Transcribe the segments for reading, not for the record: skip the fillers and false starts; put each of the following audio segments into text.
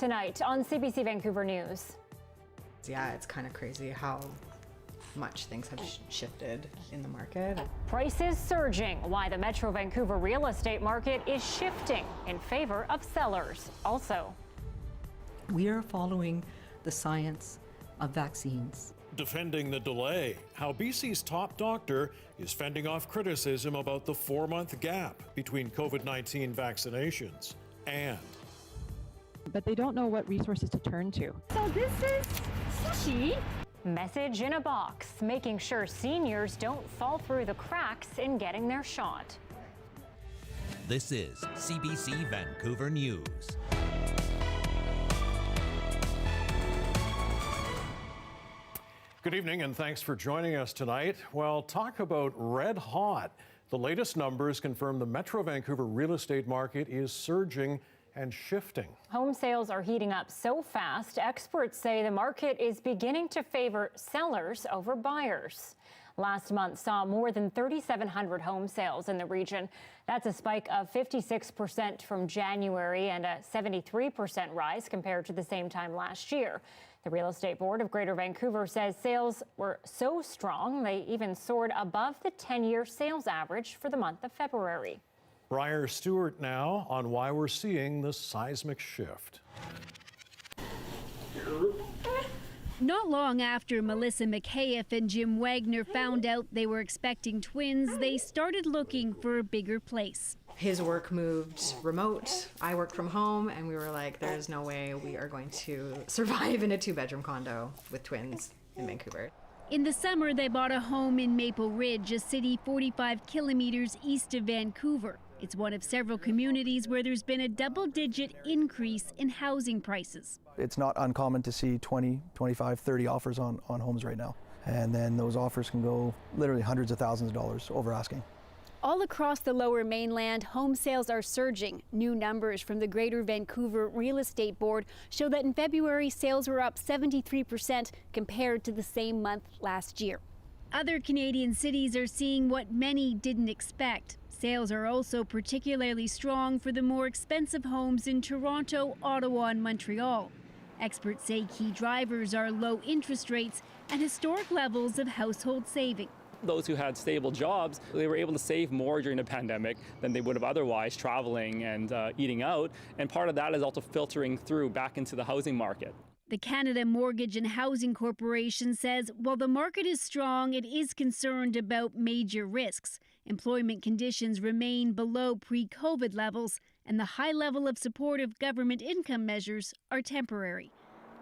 tonight on CBC Vancouver News. Yeah, it's kind of crazy how much things have shifted in the market. Prices surging, why the Metro Vancouver real estate market is shifting in favor of sellers. Also, we are following the science of vaccines. Defending the delay, how BC's top doctor is fending off criticism about the 4-month gap between COVID-19 vaccinations. And but they don't know what resources to turn to. So this is sushi. Message in a box, making sure seniors don't fall through the cracks in getting their shot. This is CBC Vancouver News. good evening and thanks for joining us tonight. Well, talk about red hot. The latest numbers confirm the Metro Vancouver real estate market is surging and shifting. Home sales are heating up so fast, experts say the market is beginning to favor sellers over buyers. Last month saw more than 3,700 home sales in the region. That's a spike of 56% from January and a 73% rise compared to the same time last year. The Real Estate Board of Greater Vancouver says sales were so strong they even soared above the 10-year sales average for the month of February. Briar Stewart now on why we're seeing this seismic shift. Not long after Melissa McKayef and Jim Wagner found out they were expecting twins, they started looking for a bigger place. His work moved remote, I worked from home, and we were like, there's no way we are going to survive in a 2-bedroom condo with twins in Vancouver. In the summer, they bought a home in Maple Ridge, a city 45 kilometers east of Vancouver. It's one of several communities where there's been a double-digit increase in housing prices. It's not uncommon to see 20, 25, 30 offers on homes right now. And then those offers can go literally hundreds of thousands of dollars over asking. All across the Lower Mainland, home sales are surging. New numbers from the Greater Vancouver Real Estate Board show that in February, sales were up 73% compared to the same month last year. Other Canadian cities are seeing what many didn't expect. Sales are also particularly strong for the more expensive homes in Toronto, Ottawa, and Montreal. Experts say key drivers are low interest rates and historic levels of household saving. Those who had stable jobs, they were able to save more during the pandemic than they would have otherwise traveling and eating out. And part of that is also filtering through back into the housing market. The Canada Mortgage and Housing Corporation says while the market is strong, it is concerned about major risks. Employment conditions remain below pre-COVID levels, and the high level of support of government income measures are temporary.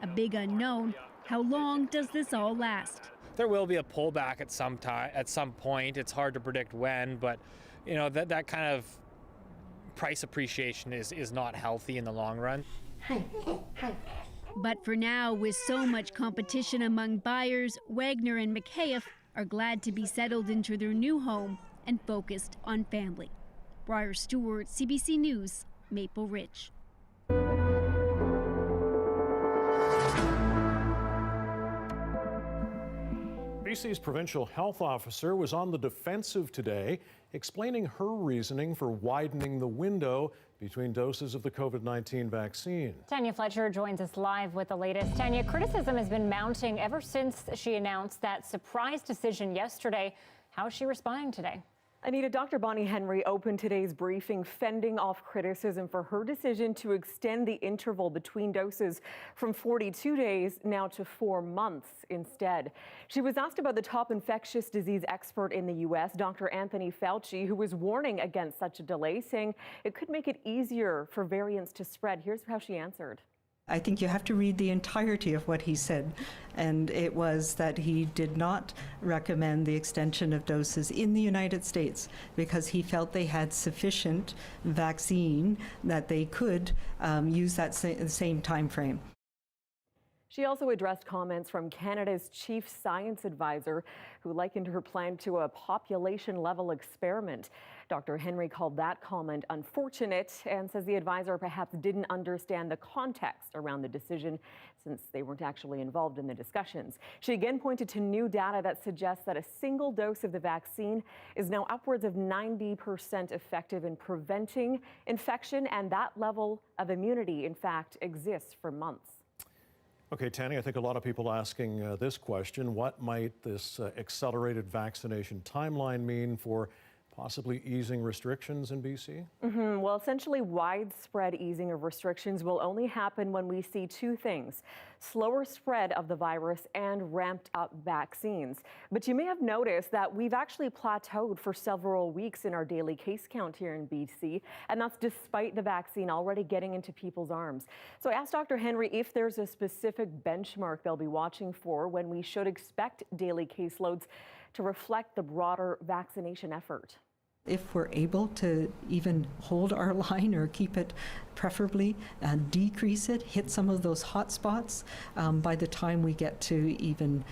A big unknown, how long does this all last? There will be a pullback at some point. It's hard to predict when, but you know that kind of price appreciation is not healthy in the long run. But for now, with so much competition among buyers, Wagner and McKayef are glad to be settled into their new home and focused on family. Briar Stewart, CBC News, Maple Ridge. BC's provincial health officer was on the defensive today, explaining her reasoning for widening the window between doses of the COVID-19 vaccine. Tanya Fletcher joins us live with the latest. Tanya, criticism has been mounting ever since she announced that surprise decision yesterday. How is she responding today? Anita, Dr. Bonnie Henry opened today's briefing fending off criticism for her decision to extend the interval between doses from 42 days now to 4 months instead. She was asked about the top infectious disease expert in the U.S., Dr. Anthony Fauci, who was warning against such a delay, saying it could make it easier for variants to spread. Here's how she answered. I think you have to read the entirety of what he said, and it was that he did not recommend the extension of doses in the United States because he felt they had sufficient vaccine that they could use that same time frame. She also addressed comments from Canada's chief science advisor, who likened her plan to a population-level experiment. Dr. Henry called that comment unfortunate and says the advisor perhaps didn't understand the context around the decision since they weren't actually involved in the discussions. She again pointed to new data that suggests that a single dose of the vaccine is now upwards of 90% effective in preventing infection, and that level of immunity, in fact, exists for months. Okay, Tanny, I think a lot of people asking this question: what might this accelerated vaccination timeline mean for possibly easing restrictions in BC? Well, essentially, widespread easing of restrictions will only happen when we see two things: slower spread of the virus and ramped up vaccines. But you may have noticed that we've actually plateaued for several weeks in our daily case count here in BC, and that's despite the vaccine already getting into people's arms. So I asked Dr. Henry if there's a specific benchmark they'll be watching for when we should expect daily caseloads to reflect the broader vaccination effort. If we're able to even hold our line or keep it, preferably decrease it, hit some of those hot spots, by the time we get to even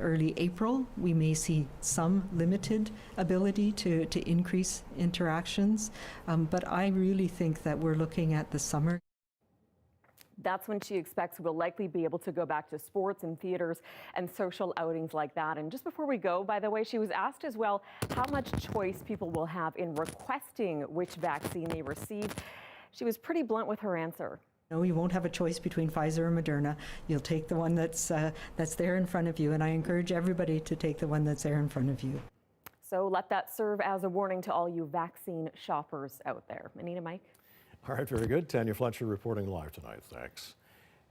early April, we may see some limited ability to increase interactions. But I really think that we're looking at the summer. That's when she expects we'll likely be able to go back to sports and theaters and social outings like that. And just before we go, by the way, she was asked as well how much choice people will have in requesting which vaccine they receive. She was pretty blunt with her answer. No, you won't have a choice between Pfizer or Moderna. You'll take the one that's there in front of you, and I encourage everybody to take the one that's there in front of you. So let that serve as a warning to all you vaccine shoppers out there. Anita, Mike? All right, very good. Tanya Fletcher reporting live tonight. Thanks.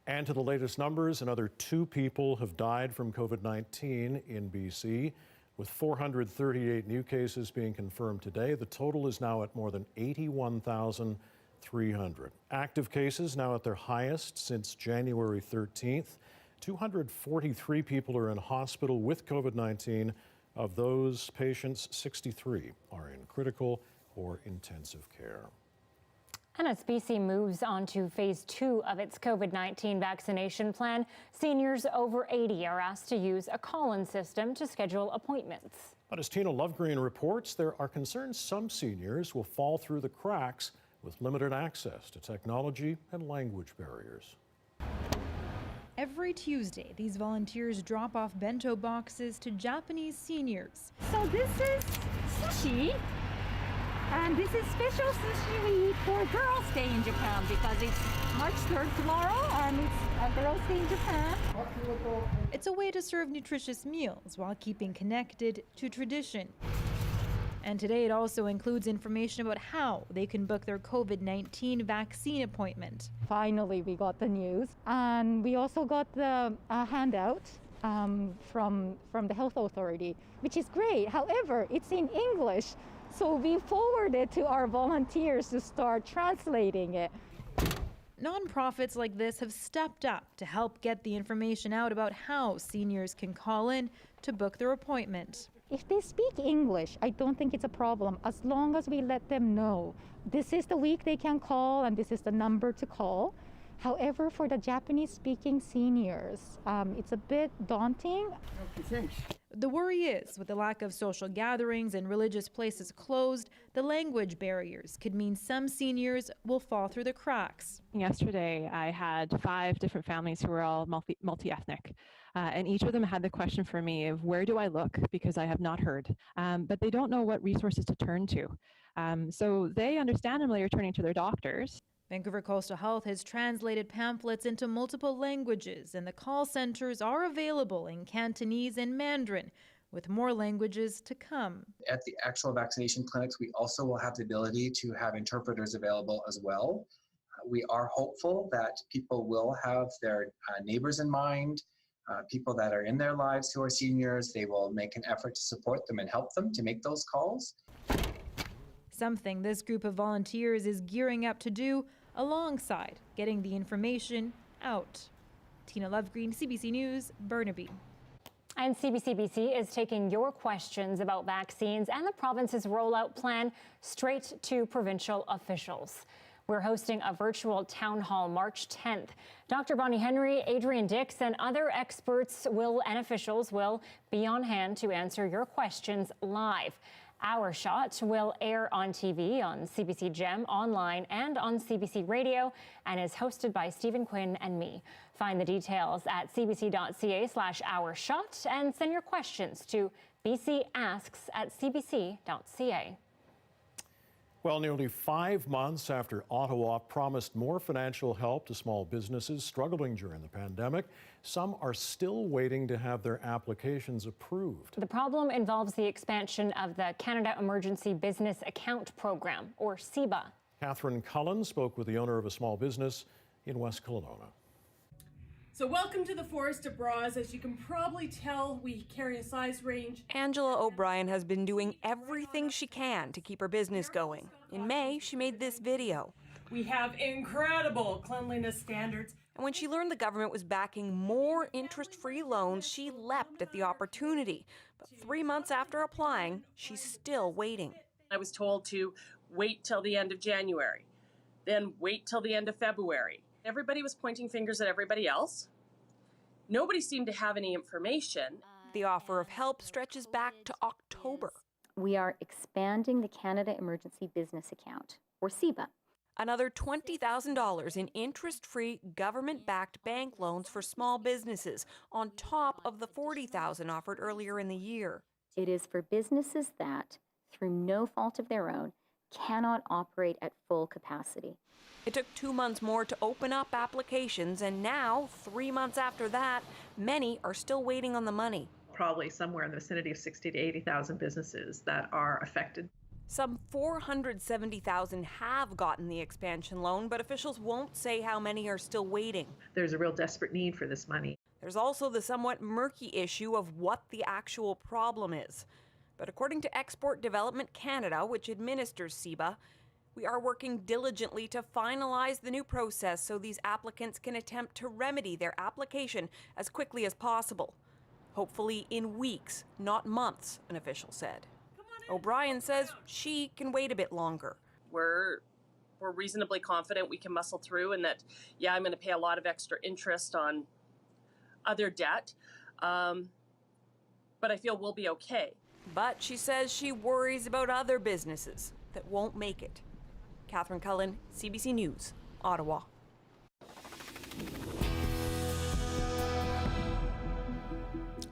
And to the latest numbers, another 2 people have died from COVID-19 in BC, with 438 new cases being confirmed today. The total is now at more than 81,300. Active cases now at their highest since January 13th. 243 people are in hospital with COVID-19. Of those patients, 63 are in critical or intensive care. And as BC moves on to phase 2 of its COVID-19 vaccination plan, seniors over 80 are asked to use a call-in system to schedule appointments. But as Tina Lovegreen reports, there are concerns some seniors will fall through the cracks with limited access to technology and language barriers. Every Tuesday, these volunteers drop off bento boxes to Japanese seniors. So this is sushi. And this is special sushi we eat for Girls' Day in Japan because it's March 3rd tomorrow and it's a Girls' Day in Japan. It's a way to serve nutritious meals while keeping connected to tradition. And today it also includes information about how they can book their COVID-19 vaccine appointment. Finally, we got the news, and we also got the handout from the health authority, which is great. However, it's in English. So we forwarded to our volunteers to start translating it. Nonprofits like this have stepped up to help get the information out about how seniors can call in to book their appointment. If they speak English, I don't think it's a problem, as long as we let them know this is the week they can call and this is the number to call. However, for the Japanese-speaking seniors, it's a bit daunting. Okay, thanks. The worry is, with the lack of social gatherings and religious places closed, the language barriers could mean some seniors will fall through the cracks. Yesterday, I had 5 different families who were all multi-ethnic, and each of them had the question for me of where do I look, because I have not heard, but they don't know what resources to turn to. So they understandably are turning to their doctors. Vancouver Coastal Health has translated pamphlets into multiple languages, and the call centers are available in Cantonese and Mandarin, with more languages to come. At the actual vaccination clinics, we also will have the ability to have interpreters available as well. We are hopeful that people will have their neighbors in mind, people that are in their lives who are seniors. They will make an effort to support them and help them to make those calls. Something this group of volunteers is gearing up to do alongside getting the information out. Tina Lovegreen, CBC News, Burnaby. And CBC is taking your questions about vaccines and the province's rollout plan straight to provincial officials. We're hosting a virtual town hall March 10th. Dr. Bonnie Henry, Adrian Dix, and other experts and officials will be on hand to answer your questions live. Our Shot will air on TV, on CBC Gem, online, and on CBC Radio, and is hosted by Stephen Quinn and me. Find the details at cbc.ca/ourshot and send your questions to bcasks@cbc.ca. Well, nearly 5 months after Ottawa promised more financial help to small businesses struggling during the pandemic, some are still waiting to have their applications approved. The problem involves the expansion of the Canada Emergency Business Account Program, or CEBA. Catherine Cullen spoke with the owner of a small business in West Kelowna. So welcome to the Forest of Bras. As you can probably tell, we carry a size range. Angela O'Brien has been doing everything she can to keep her business going. In May, she made this video. We have incredible cleanliness standards. And when she learned the government was backing more interest-free loans, she leapt at the opportunity. But 3 months after applying, she's still waiting. I was told to wait till the end of January, then wait till the end of February. Everybody was pointing fingers at everybody else. Nobody seemed to have any information. The offer of help stretches back to October. We are expanding the Canada Emergency Business Account, or CEBA. Another $20,000 in interest-free government-backed bank loans for small businesses on top of the $40,000 offered earlier in the year. It is for businesses that, through no fault of their own, cannot operate at full capacity. It took 2 months more to open up applications, and now, 3 months after that, many are still waiting on the money. Probably somewhere in the vicinity of 60 to 80,000 businesses that are affected. Some 470,000 have gotten the expansion loan, but officials won't say how many are still waiting. There's a real desperate need for this money. There's also the somewhat murky issue of what the actual problem is. But according to Export Development Canada, which administers CEBA, we are working diligently to finalize the new process so these applicants can attempt to remedy their application as quickly as possible. Hopefully in weeks, not months, an official said. O'Brien says she can wait a bit longer. We're reasonably confident we can muscle through, and that, yeah, I'm going to pay a lot of extra interest on other debt, but I feel we'll be okay. But she says she worries about other businesses that won't make it. Catherine Cullen, CBC News, Ottawa.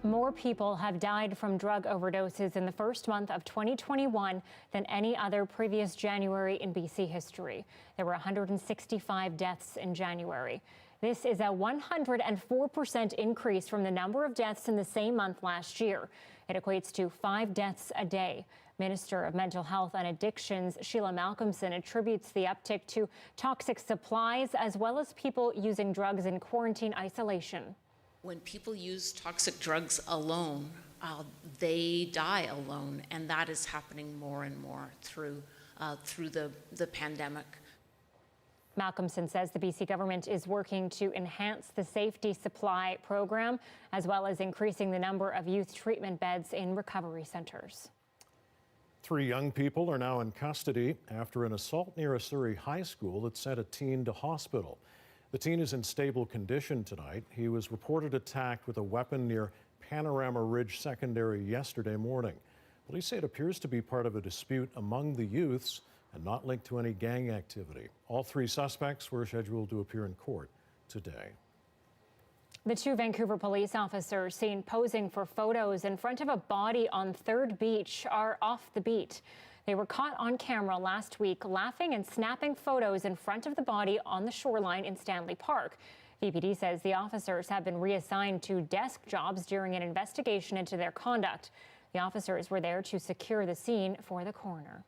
More people have died from drug overdoses in the first month of 2021 than any other previous January in BC history. There were 165 deaths in January. This is a 104% increase from the number of deaths in the same month last year. It equates to 5 deaths a day. Minister of Mental Health and Addictions, Sheila Malcolmson, attributes the uptick to toxic supplies as well as people using drugs in quarantine isolation. When people use toxic drugs alone, they die alone, and that is happening more and more through the pandemic. Malcolmson says the BC government is working to enhance the safety supply program, as well as increasing the number of youth treatment beds in recovery centres. 3 young people are now in custody after an assault near a Surrey high school that sent a teen to hospital. The teen is in stable condition tonight. He was reported attacked with a weapon near Panorama Ridge Secondary yesterday morning. Police say it appears to be part of a dispute among the youths and not linked to any gang activity. All 3 suspects were scheduled to appear in court today. The 2 Vancouver police officers seen posing for photos in front of a body on 3rd Beach are off the beat. They were caught on camera last week laughing and snapping photos in front of the body on the shoreline in Stanley Park. VPD says the officers have been reassigned to desk jobs during an investigation into their conduct. The officers were there to secure the scene for the coroner.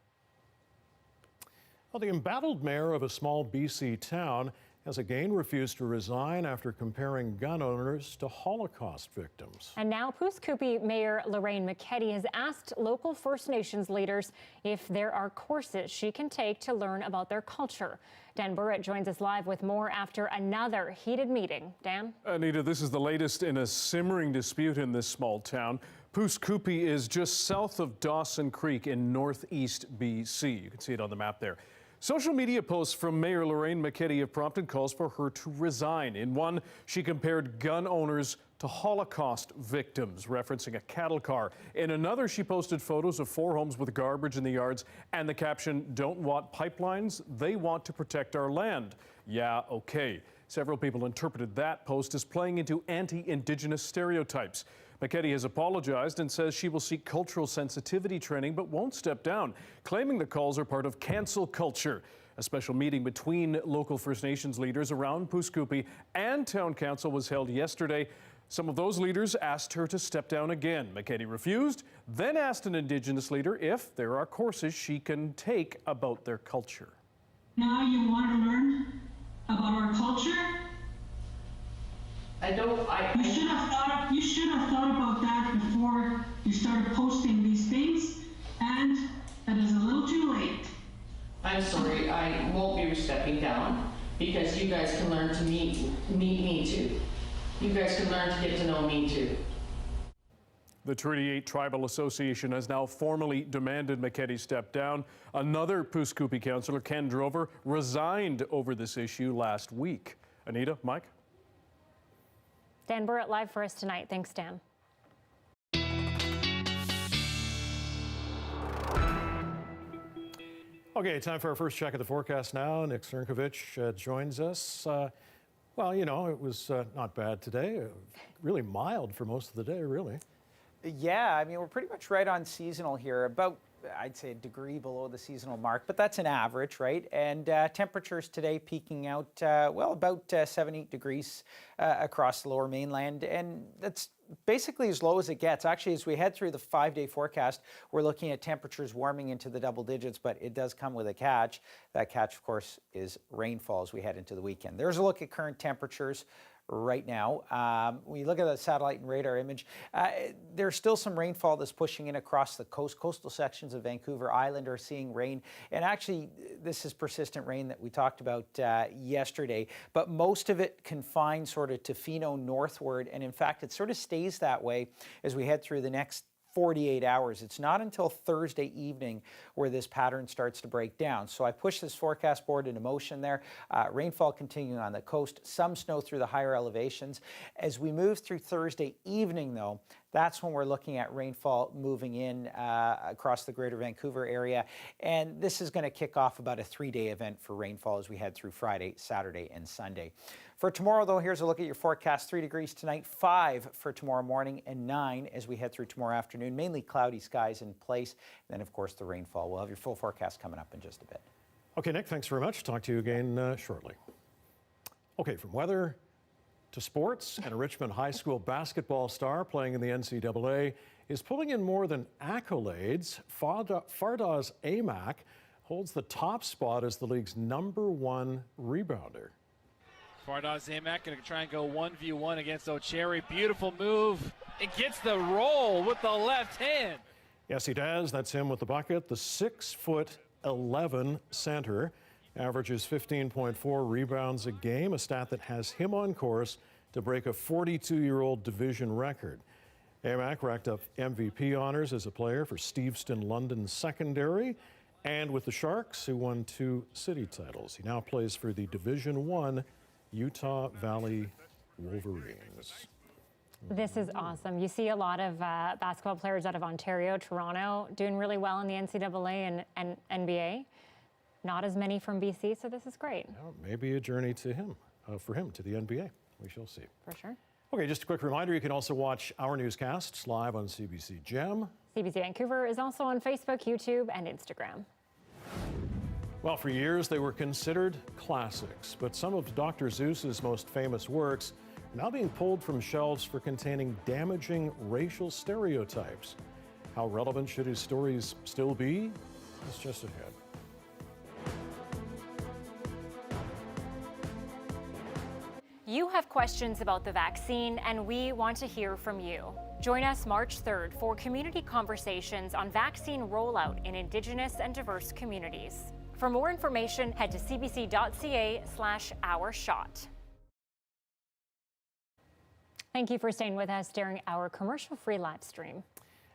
Well, the embattled mayor of a small BC town has again refused to resign after comparing gun owners to Holocaust victims. And now Pouce Coupe Mayor Lorraine McKetty has asked local First Nations leaders if there are courses she can take to learn about their culture. Dan Burrett joins us live with more after another heated meeting. Dan? Anita, this is the latest in a simmering dispute in this small town. Pouce Coupe is just south of Dawson Creek in northeast BC. You can see it on the map there. Social media posts from Mayor Lorraine McKetty have prompted calls for her to resign. In one, she compared gun owners to Holocaust victims, referencing a cattle car. In another, she posted photos of 4 homes with garbage in the yards and the caption, "Don't want pipelines, they want to protect our land." Yeah, okay. Several people interpreted that post as playing into anti-Indigenous stereotypes. McKetty has apologized and says she will seek cultural sensitivity training but won't step down, claiming the calls are part of cancel culture. A special meeting between local First Nations leaders around Pouce Coupe and Town Council was held yesterday. Some of those leaders asked her to step down again. McKetty refused, then asked an Indigenous leader if there are courses she can take about their culture. Now you want to learn about our culture? You should have thought about that before you started posting these things, and it is a little too late. I'm sorry, I won't be stepping down because you guys can learn to meet me too. You guys can learn to get to know me too. The Treaty 8 Tribal Association has now formally demanded McKetty step down. Another Pouce Coupe councillor, Ken Drover, resigned over this issue last week. Anita, Mike? Dan Burrett live for us tonight. Thanks, Dan. Okay, time for our first check of the forecast now. Nick Czernkovich joins us. Well, you know, it was not bad today. Really mild for most of the day, really. Yeah, I mean, we're pretty much right on seasonal here, about, I'd say, a degree below the seasonal mark, but that's an average, right? And temperatures today peaking out, well, about 7-8 degrees across the lower mainland, and that's basically as low as it gets. Actually, as we head through the 5-day forecast, we're looking at temperatures warming into the double digits, but it does come with a catch. That catch, of course, is rainfall as we head into the weekend. There's a look at current temperatures right now. When you look at the satellite and radar image, there's still some rainfall that's pushing in across the coast. Coastal sections of Vancouver Island are seeing rain. And actually, this is persistent rain that we talked about yesterday. But most of it confined sort of to Fino northward. And in fact, it sort of stays that way as we head through the next 48 hours. It's not until Thursday evening where this pattern starts to break down. So I push this forecast board into motion there. Rainfall continuing on the coast, some snow through the higher elevations. As we move through Thursday evening, though, that's when we're looking at rainfall moving in across the greater Vancouver area. And this is going to kick off about a 3-day event for rainfall as we head through Friday, Saturday, and Sunday. For tomorrow, though, here's a look at your forecast. 3 degrees tonight, 5 for tomorrow morning, and 9 as we head through tomorrow afternoon. Mainly cloudy skies in place. And then, of course, the rainfall. We'll have your full forecast coming up in just a bit. Okay, Nick, thanks very much. Talk to you again shortly. Okay, from weather to sports, and a Richmond High School basketball star playing in the NCAA is pulling in more than accolades. Fardaz Aimaq holds the top spot as the league's #1 rebounder. Fardaz Aimaq going to try and go 1v1 against O'Cherry. Beautiful move. It gets the roll with the left hand. Yes, he does. That's him with the bucket. The 6'11" center averages 15.4 rebounds a game, a stat that has him on course to break a 42-year-old division record. Aimaq racked up MVP honors as a player for Steveston London Secondary and with the Sharks, who won 2 city titles. He now plays for the Division I Utah Valley Wolverines. This is awesome. You see a lot of basketball players out of Ontario, Toronto, doing really well in the NCAA and NBA. Not as many from BC, so this is great. Well, maybe a journey to him, for him to the NBA. We shall see. For sure. Okay, just a quick reminder, you can also watch our newscasts live on CBC Gem. CBC Vancouver is also on Facebook, YouTube, and Instagram. Well, for years they were considered classics, but some of Dr. Seuss's most famous works are now being pulled from shelves for containing damaging racial stereotypes. How relevant should his stories still be? That's just ahead. You have questions about the vaccine, and we want to hear from you. Join us March 3rd for community conversations on vaccine rollout in Indigenous and diverse communities. For more information, head to cbc.ca/ourshot. Thank you for staying with us during our commercial-free live stream.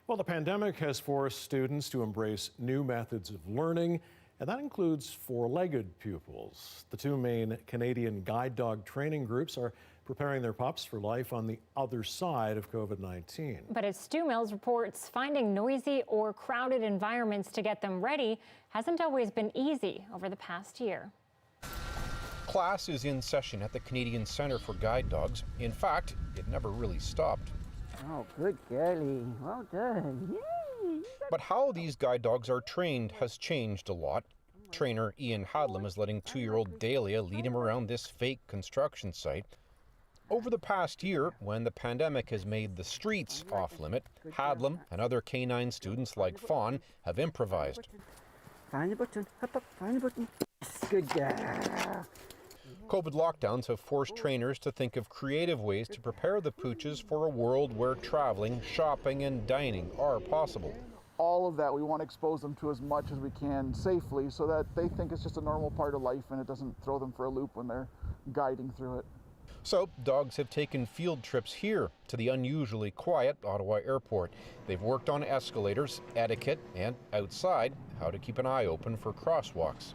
Well, the pandemic has forced students to embrace new methods of learning, and that includes four-legged pupils. The two main Canadian guide dog training groups are preparing their pups for life on the other side of COVID-19. But as Stu Mills reports, finding noisy or crowded environments to get them ready hasn't always been easy over the past year. Class is in session at the Canadian Centre for Guide Dogs. In fact, it never really stopped. Oh, good girlie. Well done. Yay! But how these guide dogs are trained has changed a lot. Trainer Ian Hadlam is letting 2-year-old Dahlia lead him around this fake construction site. Over the past year, when the pandemic has made the streets off-limit, Hadlam and other canine students like Fawn have improvised. Find the button. Hop up, find the button. Yes, good girl. COVID lockdowns have forced trainers to think of creative ways to prepare the pooches for a world where traveling, shopping, and dining are possible. All of that we want to expose them to as much as we can safely so that they think it's just a normal part of life and it doesn't throw them for a loop when they're guiding through it. So, dogs have taken field trips here to the unusually quiet Ottawa airport. They've worked on escalators, etiquette, and outside, how to keep an eye open for crosswalks.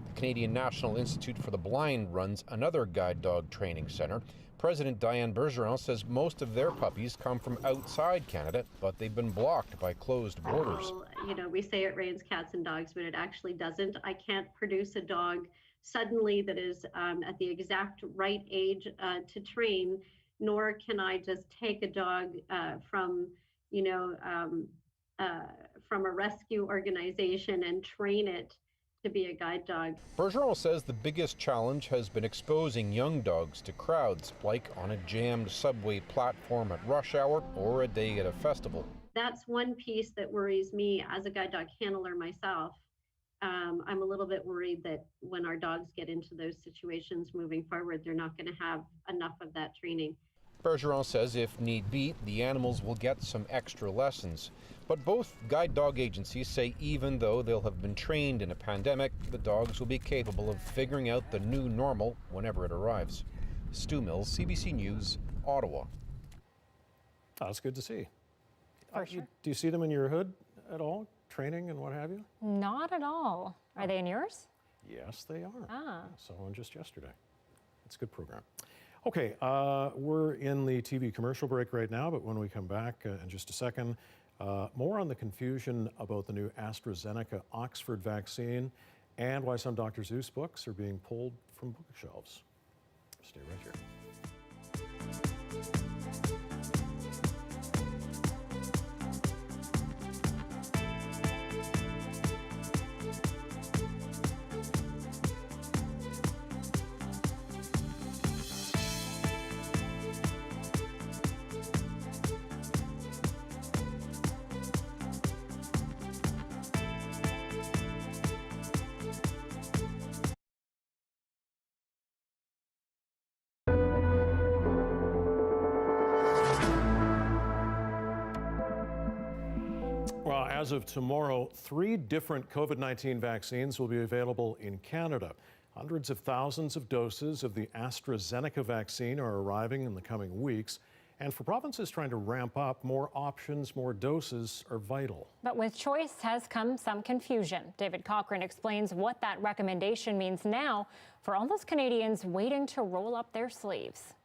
The Canadian National Institute for the Blind runs another guide dog training centre. President Diane Bergeron says most of their puppies come from outside Canada, but they've been blocked by closed borders. Well, you know, we say it rains cats and dogs, but it actually doesn't. I can't produce a dog suddenly that is at the exact right age to train, nor can I just take a dog from a rescue organization and train it to be a guide dog. Bergeron says the biggest challenge has been exposing young dogs to crowds, like on a jammed subway platform at rush hour or a day at a festival. That's one piece that worries me as a guide dog handler myself. I'm a little bit worried that when our dogs get into those situations moving forward, they're not going to have enough of that training. Bergeron says if need be, the animals will get some extra lessons. But both guide dog agencies say even though they'll have been trained in a pandemic, the dogs will be capable of figuring out the new normal whenever it arrives. Stu Mills, CBC News, Ottawa. Oh, that's good to see. For sure. Do you see them in your hood at all, training and what have you? Not at all. Are they in yours? Yes, they are. Ah. I saw one just yesterday. It's a good program. Okay, we're in the TV commercial break right now, but when we come back in just a second, more on the confusion about the new AstraZeneca Oxford vaccine and why some Dr. Seuss books are being pulled from bookshelves. Stay right here. As of tomorrow, 3 different COVID-19 vaccines will be available in Canada. Hundreds of thousands of doses of the AstraZeneca vaccine are arriving in the coming weeks. And for provinces trying to ramp up, more options, more doses are vital. But with choice has come some confusion. David Cochran explains what that recommendation means now for all those Canadians waiting to roll up their sleeves.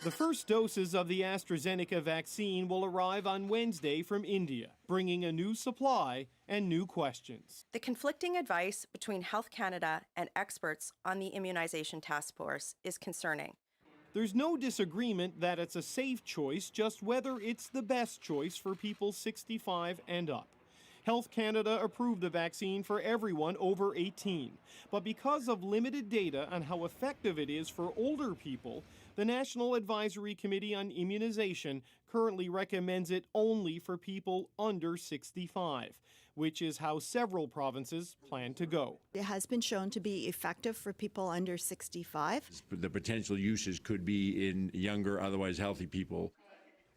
The first doses of the AstraZeneca vaccine will arrive on Wednesday from India, bringing a new supply and new questions. The conflicting advice between Health Canada and experts on the immunization task force is concerning. There's no disagreement that it's a safe choice, just whether it's the best choice for people 65 and up. Health Canada approved the vaccine for everyone over 18, but because of limited data on how effective it is for older people, the National Advisory Committee on Immunization currently recommends it only for people under 65, which is how several provinces plan to go. It has been shown to be effective for people under 65. The potential uses could be in younger, otherwise healthy people.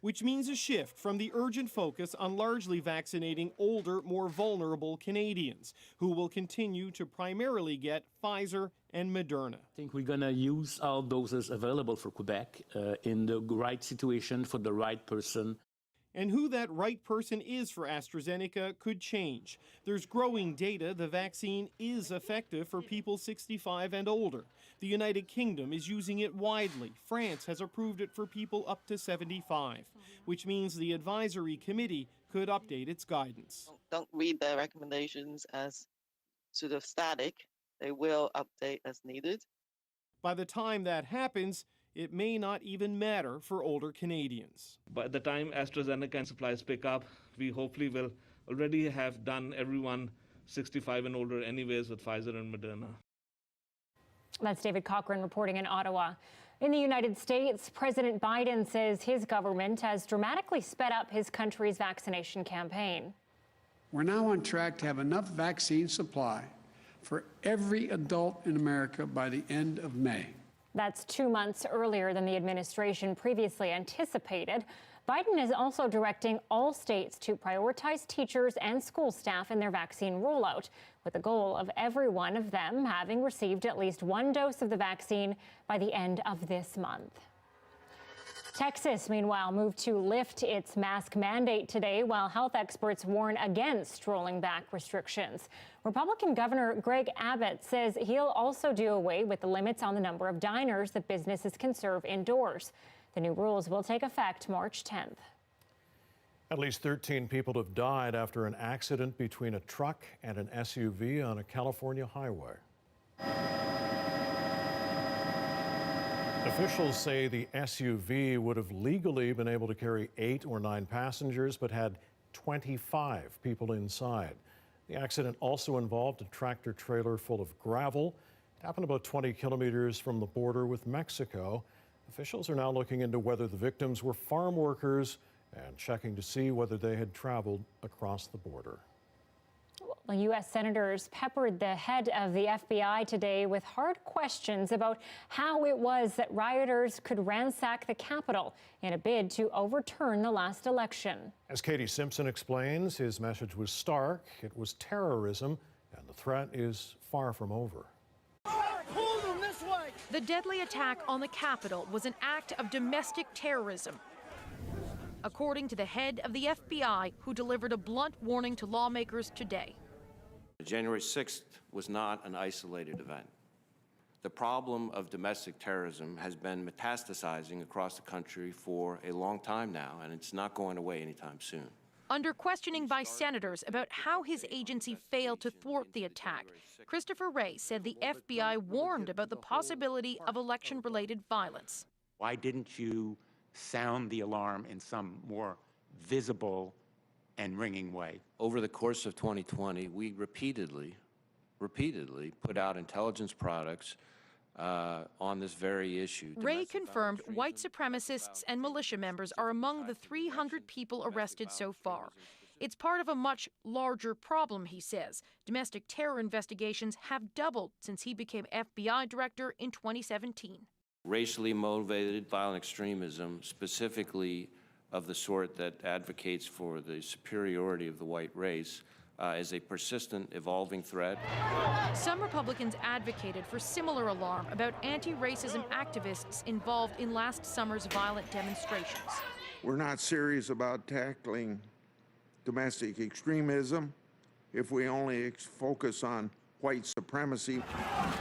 Which means a shift from the urgent focus on largely vaccinating older, more vulnerable Canadians, who will continue to primarily get Pfizer and Moderna. I think we're going to use all doses available for Quebec in the right situation for the right person. And who that right person is for AstraZeneca could change. There's growing data the vaccine is effective for people 65 and older. The United Kingdom is using it widely. France has approved it for people up to 75, which means the advisory committee could update its guidance. Don't read the recommendations as sort of static. They will update as needed. By the time that happens, it may not even matter for older Canadians. By the time AstraZeneca and supplies pick up, we hopefully will already have done everyone 65 and older anyways with Pfizer and Moderna. That's David Cochran reporting in Ottawa. In the United States, President Biden says his government has dramatically sped up his country's vaccination campaign. We're now on track to have enough vaccine supply for every adult in America by the end of May. That's 2 months earlier than the administration previously anticipated. Biden is also directing all states to prioritize teachers and school staff in their vaccine rollout, with the goal of every one of them having received at least one dose of the vaccine by the end of this month. Texas, meanwhile, moved to lift its mask mandate today, while health experts warn against rolling back restrictions. Republican Governor Greg Abbott says he'll also do away with the limits on the number of diners that businesses can serve indoors. The new rules will take effect March 10th. At least 13 people have died after an accident between a truck and an SUV on a California highway. Officials say the SUV would have legally been able to carry 8 or 9 passengers, but had 25 people inside. The accident also involved a tractor trailer full of gravel. It happened about 20 kilometers from the border with Mexico. Officials are now looking into whether the victims were farm workers and checking to see whether they had traveled across the border. Well, U.S. senators peppered the head of the FBI today with hard questions about how it was that rioters could ransack the Capitol in a bid to overturn the last election. As Katie Simpson explains, his message was stark. It was terrorism, and the threat is far from over. The deadly attack on the Capitol was an act of domestic terrorism, according to the head of the FBI, who delivered a blunt warning to lawmakers today. January 6th was not an isolated event. The problem of domestic terrorism has been metastasizing across the country for a long time now, and it's not going away anytime soon. Under questioning by senators about how his agency failed to thwart the attack, Christopher Wray said the FBI warned about the possibility of election-related violence. Why didn't you sound the alarm in some more visible and ringing way? Over the course of 2020, we repeatedly put out intelligence products on this very issue. Wray confirmed white supremacists and militia members are among the 300 people arrested so far. It's part of a much larger problem, he says. Domestic terror investigations have doubled since he became FBI director in 2017. Racially motivated violent extremism, specifically of the sort that advocates for the superiority of the white race, is a persistent, evolving threat. Some Republicans advocated for similar alarm about anti-racism activists involved in last summer's violent demonstrations. We're not serious about tackling domestic extremism if we only focus on white supremacy.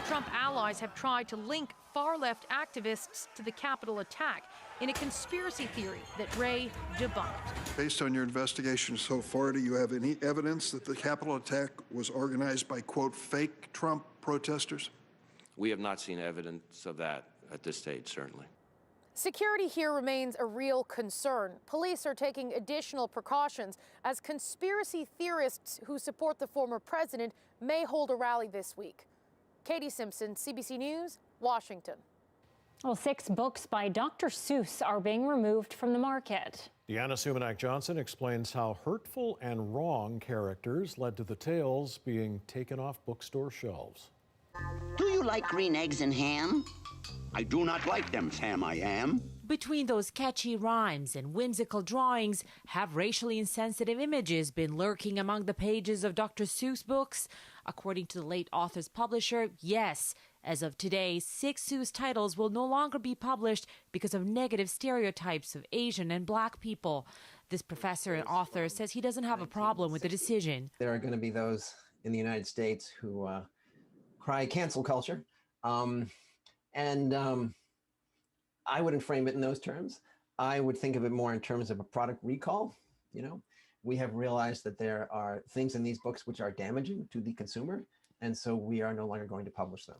Trump allies have tried to link far-left activists to the Capitol attack in a conspiracy theory that Wray debunked. Based on your investigation so far, do you have any evidence that the Capitol attack was organized by, quote, fake Trump protesters? We have not seen evidence of that at this stage, certainly. Security here remains a real concern. Police are taking additional precautions as conspiracy theorists who support the former president may hold a rally this week. Katie Simpson, CBC News, Washington. Well, 6 books by Dr. Seuss are being removed from the market. Deanna Sumanak-Johnson explains how hurtful and wrong characters led to the tales being taken off bookstore shelves. Do you like green eggs and ham? I do not like them, Sam, I am. Between those catchy rhymes and whimsical drawings, have racially insensitive images been lurking among the pages of Dr. Seuss books? According to the late author's publisher, yes. As of today, 6 Seuss titles will no longer be published because of negative stereotypes of Asian and Black people. This professor and author says he doesn't have a problem with the decision. There are going to be those in the United States who cry cancel culture. And I wouldn't frame it in those terms. I would think of it more in terms of a product recall. You know, we have realized that there are things in these books which are damaging to the consumer, and so we are no longer going to publish them.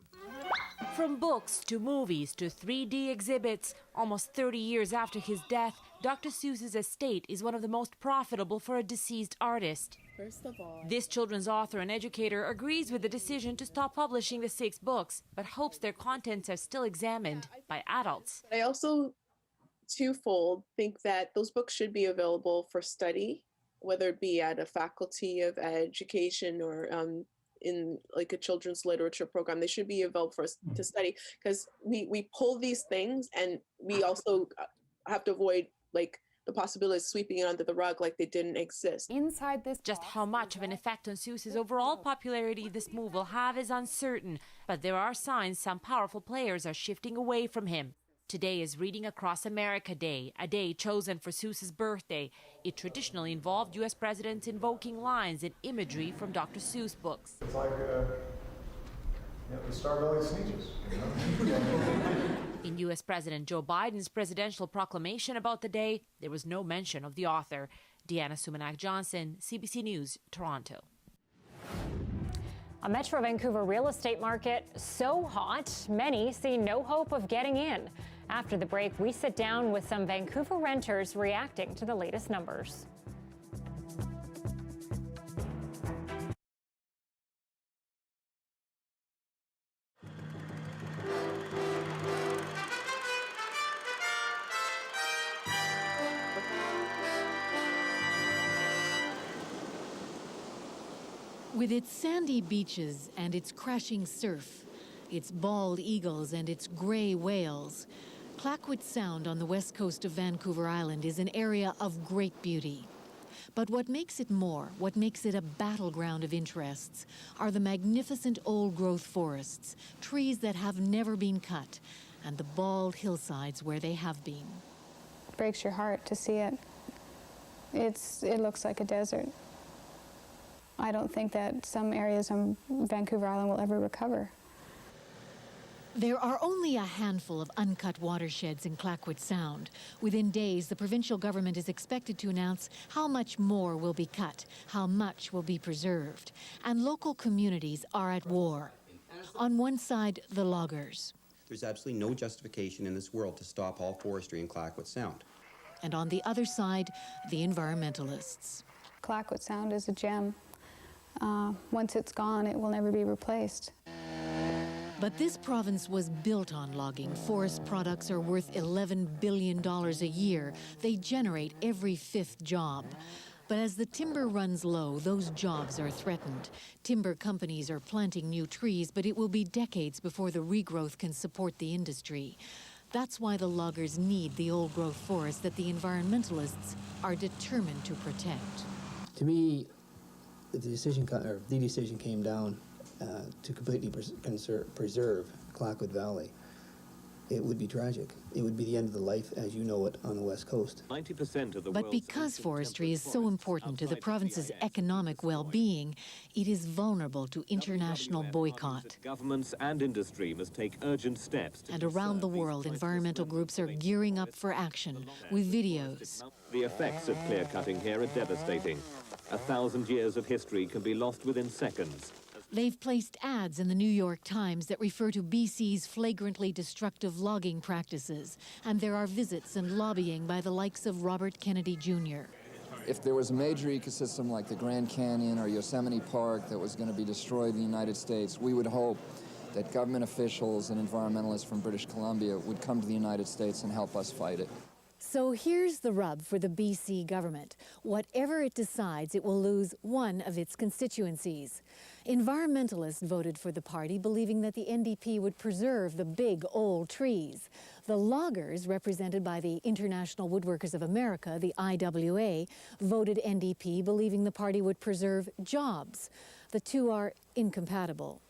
From books to movies to 3D exhibits, almost 30 years after his death, Dr. Seuss's estate is one of the most profitable for a deceased artist. First of all, This children's author and educator agrees with the decision to stop publishing the 6 books, but hopes their contents are still examined by adults. I also, twofold, think that those books should be available for study, whether it be at a faculty of education or in like a children's literature program. They should be available for us to study, because we pull these things and we also have to avoid like the possibility of sweeping it under the rug like they didn't exist. Inside this, just how much of an effect on Seuss's overall popularity this move will have is uncertain, but there are signs some powerful players are shifting away from him. Today is Reading Across America Day, a day chosen for Seuss's birthday. It traditionally involved U.S. presidents invoking lines and imagery from Dr. Seuss books. It's like the Star Valley Sneeches, you know? In U.S. President Joe Biden's presidential proclamation about the day, there was no mention of the author. Deanna Sumanak-Johnson, CBC News, Toronto. A Metro Vancouver real estate market so hot, many see no hope of getting in. After the break, we sit down with some Vancouver renters reacting to the latest numbers. With its sandy beaches and its crashing surf, its bald eagles and its gray whales, Clayoquot Sound on the west coast of Vancouver Island is an area of great beauty. But what makes it more, what makes it a battleground of interests, are the magnificent old-growth forests, trees that have never been cut, and the bald hillsides where they have been. It breaks your heart to see it. It looks like a desert. I don't think that some areas on Vancouver Island will ever recover. There are only a handful of uncut watersheds in Clayoquot Sound. Within days, the provincial government is expected to announce how much more will be cut, how much will be preserved. And local communities are at war. On one side, the loggers. There's absolutely no justification in this world to stop all forestry in Clayoquot Sound. And on the other side, the environmentalists. Clayoquot Sound is a gem. Once it's gone, it will never be replaced. But this province was built on logging. Forest products are worth $11 billion a year. They generate every 5th job. But as the timber runs low, those jobs are threatened. Timber companies are planting new trees, but it will be decades before the regrowth can support the industry. That's why the loggers need the old-growth forest that the environmentalists are determined to protect. To me, if the decision came down to completely preserve Clayoquot Valley, it would be tragic. It would be the end of the life as you know it on the West Coast. 90% of the But because forestry is so important to the province's economic well-being, it is vulnerable to international boycott. Governments and industry must take urgent steps to And around the world, environmental groups are gearing up for action with videos. The effects of clear cutting here are devastating. 1,000 years of history can be lost within seconds. They've placed ads in the New York Times that refer to BC's flagrantly destructive logging practices, and there are visits and lobbying by the likes of Robert Kennedy Jr. If there was a major ecosystem like the Grand Canyon or Yosemite Park that was going to be destroyed in the United States, we would hope that government officials and environmentalists from British Columbia would come to the United States and help us fight it. So here's the rub for the BC government. Whatever it decides, it will lose one of its constituencies. Environmentalists voted for the party, believing that the NDP would preserve the big old trees. The loggers, represented by the International Woodworkers of America, the IWA, voted NDP, believing the party would preserve jobs. The two are incompatible.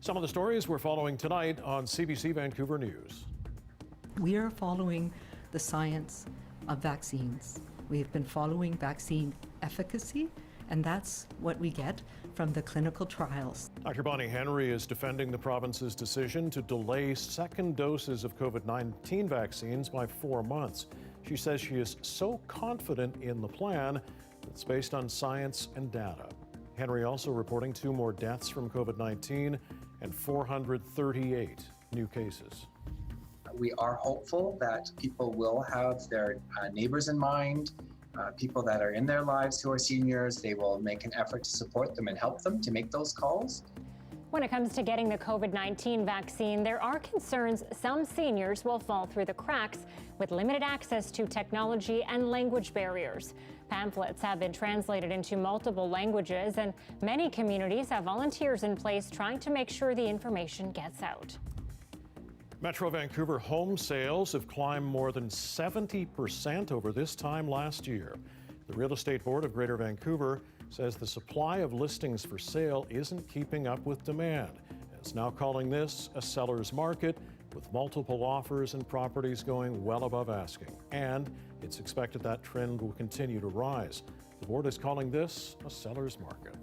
Some of the stories we're following tonight on CBC Vancouver News. We are following the science of vaccines. We have been following vaccine efficacy, and that's what we get from the clinical trials. Dr. Bonnie Henry is defending the province's decision to delay second doses of COVID-19 vaccines by 4 months. She says she is so confident in the plan that's based on science and data. Henry also reporting 2 more deaths from COVID-19 and 438 new cases. We are hopeful that people will have their neighbors in mind, people that are in their lives who are seniors. They will make an effort to support them and help them to make those calls. When it comes to getting the COVID-19 vaccine, there are concerns some seniors will fall through the cracks with limited access to technology and language barriers. Pamphlets have been translated into multiple languages, and many communities have volunteers in place trying to make sure the information gets out. Metro Vancouver home sales have climbed more than 70% over this time last year. The Real Estate Board of Greater Vancouver says the supply of listings for sale isn't keeping up with demand. It's now calling this a seller's market, with multiple offers and properties going well above asking. And it's expected that trend will continue to rise. The board is calling this a seller's market.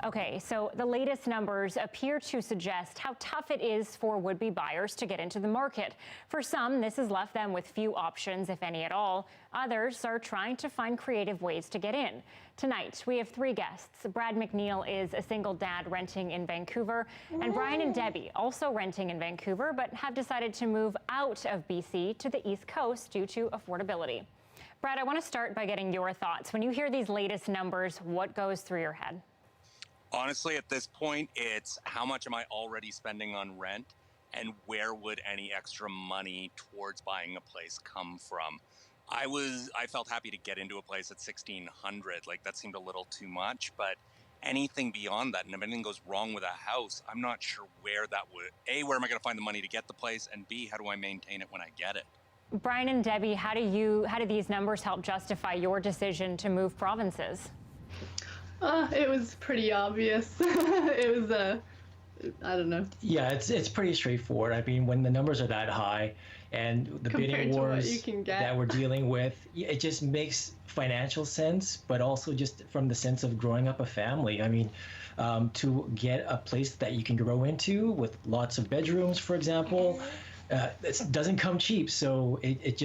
Okay, so the latest numbers appear to suggest how tough it is for would-be buyers to get into the market. For some, this has left them with few options, if any at all. Others are trying to find creative ways to get in. Tonight, we have 3 guests. Brad McNeil is a single dad renting in Vancouver, and Brian and Debbie also renting in Vancouver, but have decided to move out of BC to the East Coast due to affordability. Brad, I want to start by getting your thoughts. When you hear these latest numbers, what goes through your head? Honestly, at this point, it's how much am I already spending on rent and where would any extra money towards buying a place come from? I felt happy to get into a place at $1,600. Like, that seemed a little too much, but anything beyond that, and if anything goes wrong with a house, I'm not sure where that would, A, where am I going to find the money to get the place, and B, how do I maintain it when I get it? Brian and Debbie, how do these numbers help justify your decision to move provinces? It was pretty obvious. It was I don't know. Yeah, it's pretty straightforward. I mean, when the numbers are that high and the bidding wars that we're dealing with, it just makes financial sense, but also just from the sense of growing up a family. I mean, to get a place that you can grow into with lots of bedrooms, for example, it doesn't come cheap. So it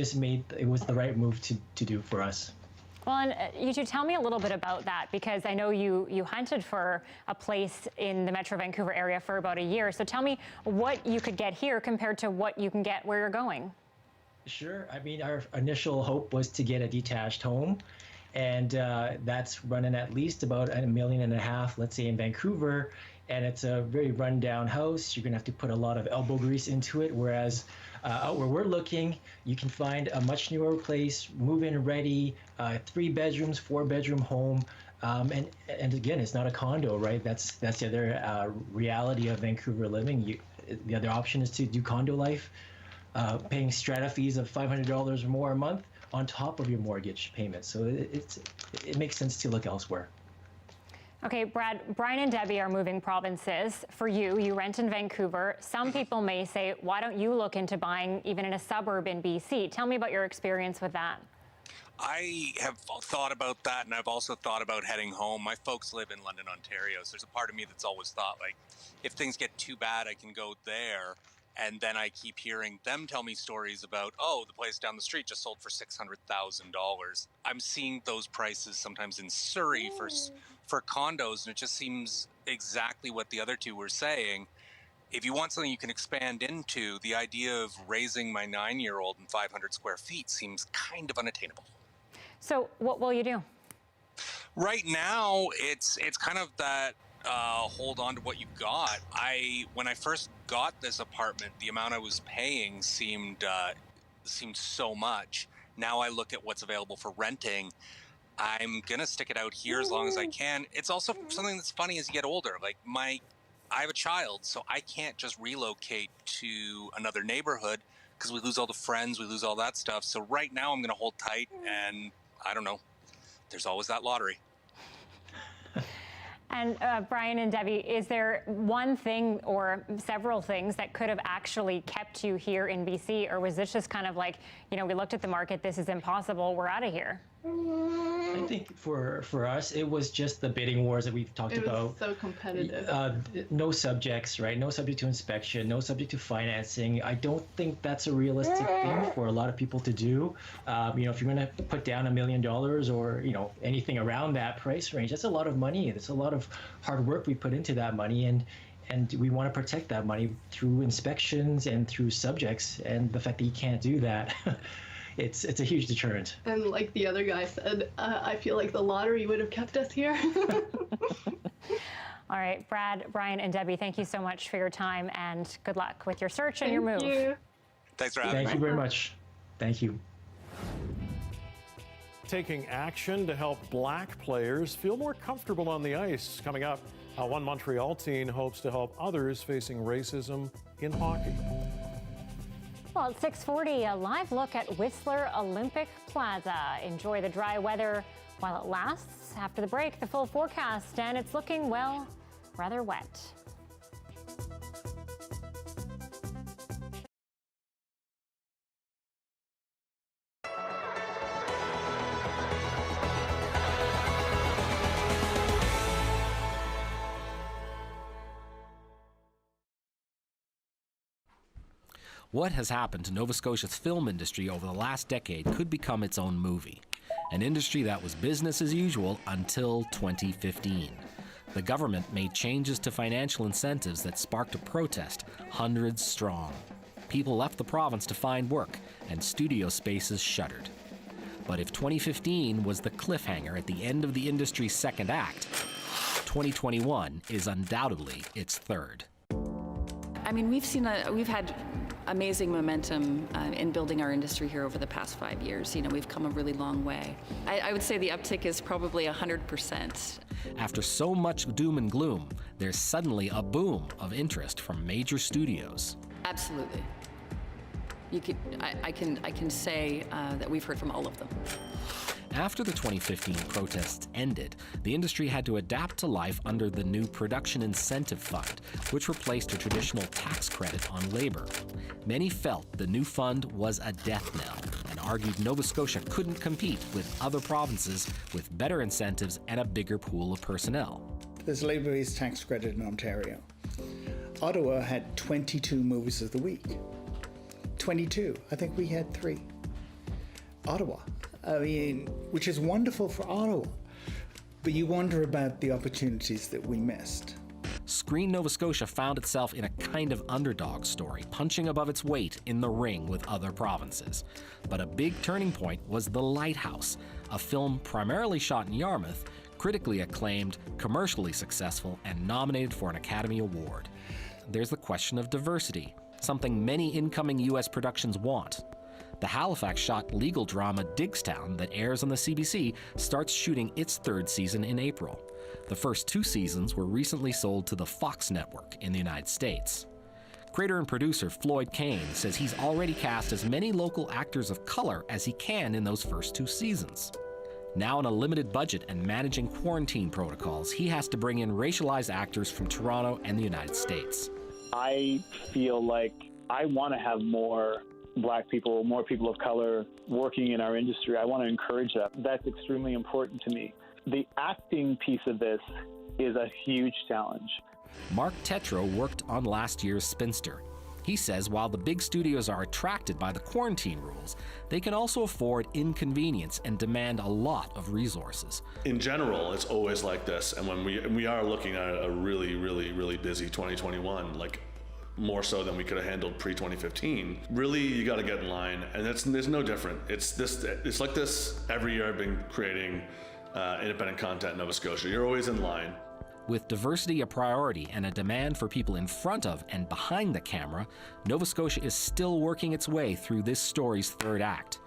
was the right move to do for us. Well, and you two, tell me a little bit about that, because I know you hunted for a place in the Metro Vancouver area for about a year. So tell me what you could get here compared to what you can get where you're going. Sure. I mean, our initial hope was to get a detached home, and that's running at least about $1.5 million, let's say, in Vancouver. And it's a very rundown house. You're going to have to put a lot of elbow grease into it, whereas out where we're looking, you can find a much newer place, move-in ready, 3 bedrooms, 4-bedroom home. And again, it's not a condo, right? That's the other reality of Vancouver living. The other option is to do condo life, paying strata fees of $500 or more a month on top of your mortgage payment. So it makes sense to look elsewhere. Okay, Brad, Brian and Debbie are moving provinces. For you rent in Vancouver. Some people may say, why don't you look into buying even in a suburb in BC? Tell me about your experience with that. I have thought about that, and I've also thought about heading home. My folks live in London, Ontario, so there's a part of me that's always thought, like, if things get too bad, I can go there. And then I keep hearing them tell me stories about, oh, the place down the street just sold for $600,000. I'm seeing those prices sometimes in Surrey for condos, and it just seems exactly what the other two were saying. If you want something you can expand into, the idea of raising my 9-year-old in 500 square feet seems kind of unattainable. So what will you do? Right now, it's kind of that hold on to what you got. When I first got this apartment, the amount I was paying seemed so much. Now I look at what's available for renting. I'm gonna stick it out here as long as I can. It's also something that's funny as you get older. Like I have a child, so I can't just relocate to another neighborhood because we lose all the friends, we lose all that stuff. So right now I'm gonna hold tight, and I don't know. There's always that lottery. And Brian and Debbie, is there one thing or several things that could have actually kept you here in BC, or was this just kind of like, you know, we looked at the market, this is impossible, we're out of here? I think for us, it was just the bidding wars that we've talked about. It was so competitive. No subjects, right? No subject to inspection, no subject to financing. I don't think that's a realistic thing for a lot of people to do. You know, if you're going to put down $1 million or, you know, anything around that price range, that's a lot of money. That's a lot of hard work we put into that money. And we want to protect that money through inspections and through subjects. And the fact that you can't do that, it's a huge deterrent. And like the other guy said, I feel like the lottery would have kept us here. All right, Brad, Brian, and Debbie, thank you so much for your time, and good luck with your search and your move. Thank you. Thanks for having me. Thank you very much. Thank you. Taking action to help black players feel more comfortable on the ice. Coming up, how one Montreal teen hopes to help others facing racism in hockey. Well, at 6:40, a live look at Whistler Olympic Plaza. Enjoy the dry weather while it lasts. After the break, the full forecast, and it's looking, well, rather wet. What has happened to Nova Scotia's film industry over the last decade could become its own movie. An industry that was business as usual until 2015. The government made changes to financial incentives that sparked a protest, hundreds strong. People left the province to find work, and studio spaces shuttered. But if 2015 was the cliffhanger at the end of the industry's second act, 2021 is undoubtedly its third. I mean, we've had amazing momentum in building our industry here over the past 5 years. You know, we've come a really long way. I would say the uptick is probably 100%. After so much doom and gloom, there's suddenly a boom of interest from major studios. Absolutely. I can say that we've heard from all of them. After the 2015 protests ended, the industry had to adapt to life under the new Production Incentive Fund, which replaced a traditional tax credit on labor. Many felt the new fund was a death knell and argued Nova Scotia couldn't compete with other provinces with better incentives and a bigger pool of personnel. There's a labor-based tax credit in Ontario. Ottawa had 22 movies of the week. 22. I think we had 3. Ottawa. I mean, which is wonderful for Ottawa, but you wonder about the opportunities that we missed. Screen Nova Scotia found itself in a kind of underdog story, punching above its weight in the ring with other provinces. But a big turning point was The Lighthouse, a film primarily shot in Yarmouth, critically acclaimed, commercially successful, and nominated for an Academy Award. There's the question of diversity, something many incoming U.S. productions want. The Halifax-shot legal drama Digstown that airs on the CBC starts shooting its 3rd season in April. The first 2 seasons were recently sold to the Fox network in the United States. Creator and producer Floyd Kane says he's already cast as many local actors of color as he can in those first 2 seasons. Now on a limited budget and managing quarantine protocols, he has to bring in racialized actors from Toronto and the United States. I feel like I want to have more Black people, more people of color working in our industry. I want to encourage that. That's extremely important to me. The acting piece of this is a huge challenge. Mark Tetro worked on last year's Spinster. He says while the big studios are attracted by the quarantine rules, they can also afford inconvenience and demand a lot of resources. In general, it's always like this. And when we are looking at a really, really, really busy 2021, like more so than we could have handled pre-2015. Really, you got to get in line, and there's no different. It's like this every year I've been creating independent content in Nova Scotia. You're always in line. With diversity a priority and a demand for people in front of and behind the camera, Nova Scotia is still working its way through this story's 3rd act.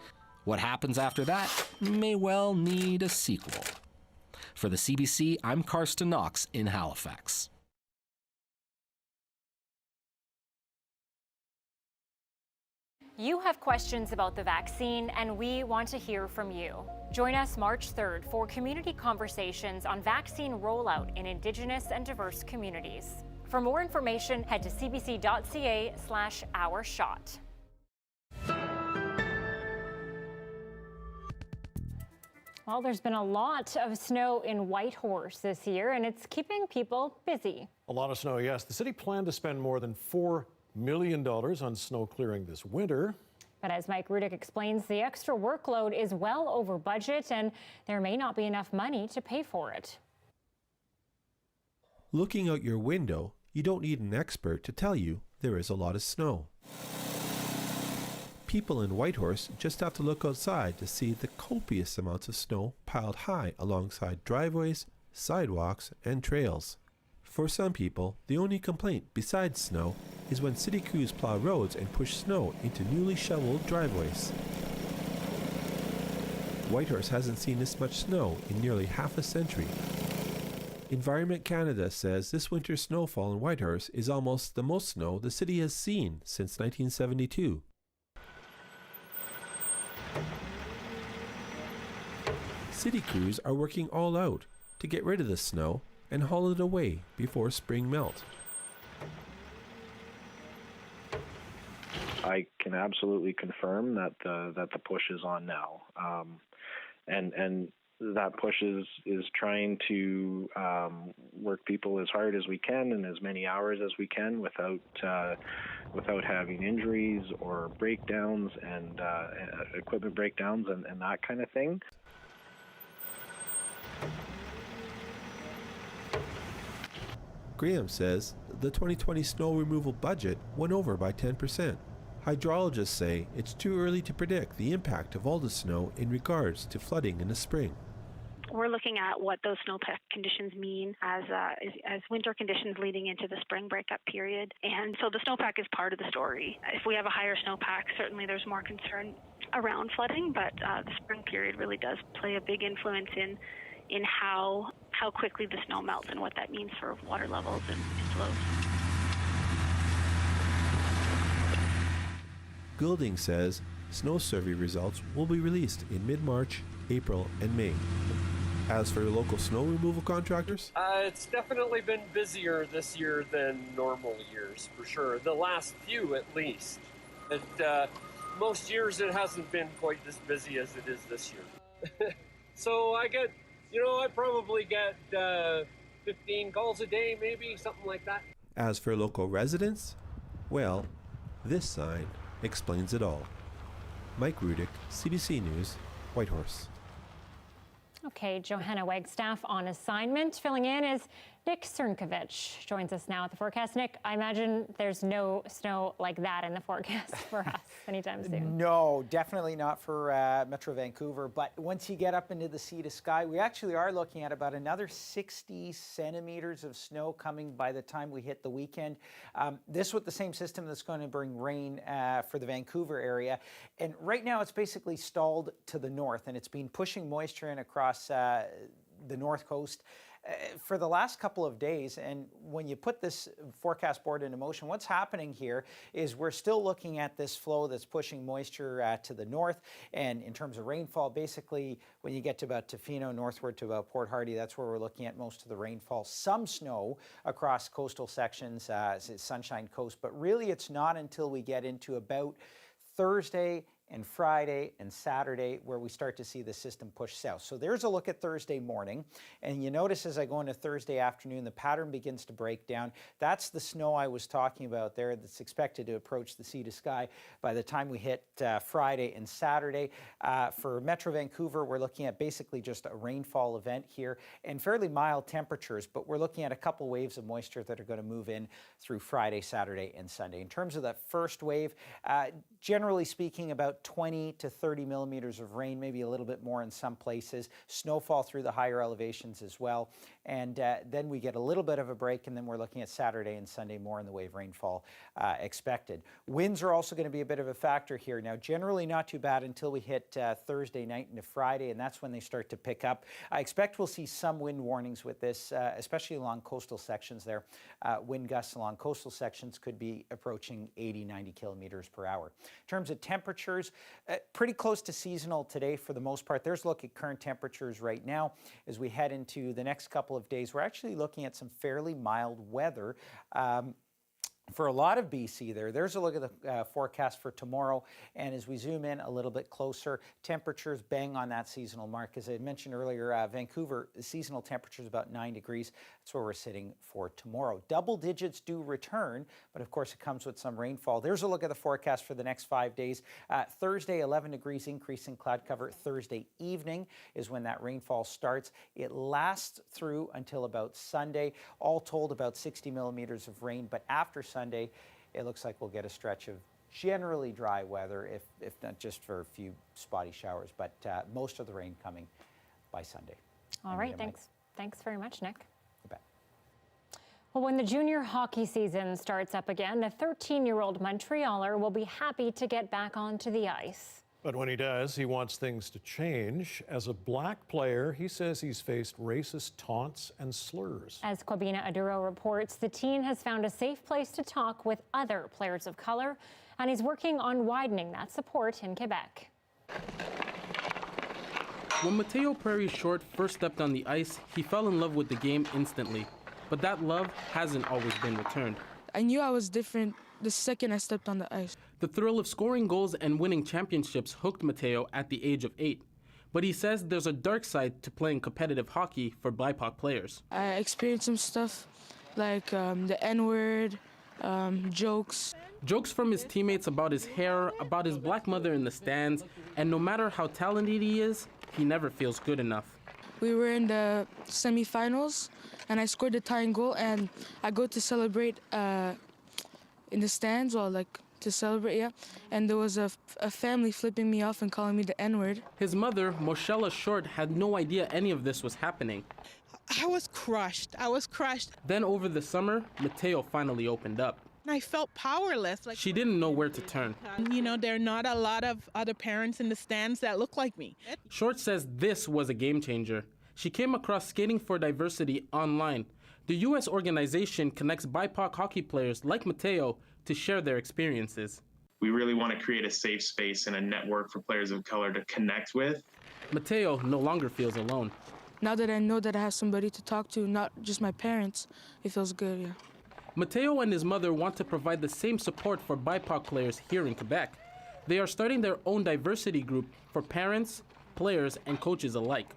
What happens after that may well need a sequel. For the CBC, I'm Karsten Knox in Halifax. You have questions about the vaccine, and we want to hear from you. Join us March 3rd for community conversations on vaccine rollout in Indigenous and diverse communities. For more information, head to cbc.ca/ourshot. Well, there's been a lot of snow in Whitehorse this year, and it's keeping people busy. A lot of snow, yes. The city planned to spend more than $4 million on snow clearing this winter. But as Mike Rudick explains, the extra workload is well over budget, and there may not be enough money to pay for it. Looking out your window, you don't need an expert to tell you there is a lot of snow. People in Whitehorse just have to look outside to see the copious amounts of snow piled high alongside driveways, sidewalks, and trails. For some people, the only complaint besides snow is when city crews plow roads and push snow into newly shoveled driveways. Whitehorse hasn't seen this much snow in nearly half a century. Environment Canada says this winter's snowfall in Whitehorse is almost the most snow the city has seen since 1972. City crews are working all out to get rid of the snow and haul it away before spring melt. I can absolutely confirm that the push is on now, and that push is trying to work people as hard as we can and as many hours as we can without having injuries or breakdowns and equipment breakdowns and that kind of thing. Graham says the 2020 snow removal budget went over by 10%. Hydrologists say it's too early to predict the impact of all the snow in regards to flooding in the spring. We're looking at what those snowpack conditions mean as winter conditions leading into the spring breakup period. And so the snowpack is part of the story. If we have a higher snowpack, certainly there's more concern around flooding, but the spring period really does play a big influence in how quickly the snow melts and what that means for water levels and flows. Goulding says snow survey results will be released in mid-March, April, and May. As for local snow removal contractors, it's definitely been busier this year than normal years, for sure. The last few, at least. Most years it hasn't been quite as busy as it is this year. So I probably get 15 calls a day, maybe, something like that. As for local residents, well, this sign explains it all. Mike Rudick, CBC News, Whitehorse. Okay, Johanna Wagstaff on assignment. Filling in is Nick Czernkovich. Joins us now at the forecast. Nick, I imagine there's no snow like that in the forecast for us anytime soon. No, definitely not for Metro Vancouver. But once you get up into the sea to sky, we actually are looking at about another 60 centimeters of snow coming by the time we hit the weekend. This with the same system that's going to bring rain for the Vancouver area. And right now it's basically stalled to the north, and it's been pushing moisture in across the north coast for the last couple of days. And when you put this forecast board into motion, what's happening here is we're still looking at this flow that's pushing moisture to the north. And in terms of rainfall, basically when you get to about Tofino, northward to about Port Hardy, that's where we're looking at most of the rainfall. Some snow across coastal sections, Sunshine Coast, but really it's not until we get into about Thursday and Friday and Saturday where we start to see the system push south. So there's a look at Thursday morning, and you notice as I go into Thursday afternoon, the pattern begins to break down. That's the snow I was talking about there that's expected to approach the sea to sky by the time we hit Friday and Saturday. For Metro Vancouver, we're looking at basically just a rainfall event here and fairly mild temperatures, but we're looking at a couple waves of moisture that are going to move in through Friday, Saturday, and Sunday. In terms of that first wave, generally speaking, about about 20 to 30 millimeters of rain, maybe a little bit more in some places. Snowfall through the higher elevations as well. And then we get a little bit of a break, and then we're looking at Saturday and Sunday more in the way of rainfall expected. Winds are also going to be a bit of a factor here. Now, generally not too bad until we hit Thursday night into Friday, and that's when they start to pick up. I expect we'll see some wind warnings with this, especially along coastal sections there. Wind gusts along coastal sections could be approaching 80, 90 kilometers per hour. In terms of temperatures, pretty close to seasonal today for the most part. There's a look at current temperatures right now. As we head into the next couple of days, we're actually looking at some fairly mild weather. For a lot of BC there's a look at the forecast for tomorrow, and as we zoom in a little bit closer, temperatures bang on that seasonal mark. As I mentioned earlier, Vancouver, the seasonal temperature is about 9 degrees. That's where we're sitting for tomorrow. Double digits do return, but of course it comes with some rainfall. There's a look at the forecast for the next 5 days. Thursday, 11 degrees increase in cloud cover. Thursday evening is when that rainfall starts. It lasts through until about Sunday. All told, about 60 millimeters of rain, but after Sunday, it looks like we'll get a stretch of generally dry weather, if not just for a few spotty showers, but most of the rain coming by Sunday. All right, thanks very much, Nick. You bet. Well, when the junior hockey season starts up again, the 13-year-old Montrealer will be happy to get back onto the ice. But when he does, he wants things to change. As a black player, he says he's faced racist taunts and slurs. As Kwabena Aduro reports, the teen has found a safe place to talk with other players of color, and he's working on widening that support in Quebec. When Mateo Prairie Short first stepped on the ice, he fell in love with the game instantly. But that love hasn't always been returned. I knew I was different the second I stepped on the ice. The thrill of scoring goals and winning championships hooked Mateo at the age of 8. But he says there's a dark side to playing competitive hockey for BIPOC players. I experienced some stuff like the N-word, jokes. Jokes from his teammates about his hair, about his black mother in the stands, and no matter how talented he is, he never feels good enough. We were in the semifinals, and I scored the tying goal, and I go to celebrate in the stands, or like to celebrate, yeah. And there was a family flipping me off and calling me the N-word. His mother, Moshella Short, had no idea any of this was happening. I was crushed. Then over the summer, Mateo finally opened up. I felt powerless. She didn't know where to turn. You know, there are not a lot of other parents in the stands that look like me. Short says this was a game changer. She came across Skating for Diversity online. The U.S. organization connects BIPOC hockey players like Mateo to share their experiences. We really want to create a safe space and a network for players of color to connect with. Mateo no longer feels alone. Now that I know that I have somebody to talk to, not just my parents, it feels good, yeah. Mateo and his mother want to provide the same support for BIPOC players here in Quebec. They are starting their own diversity group for parents, players, and coaches alike.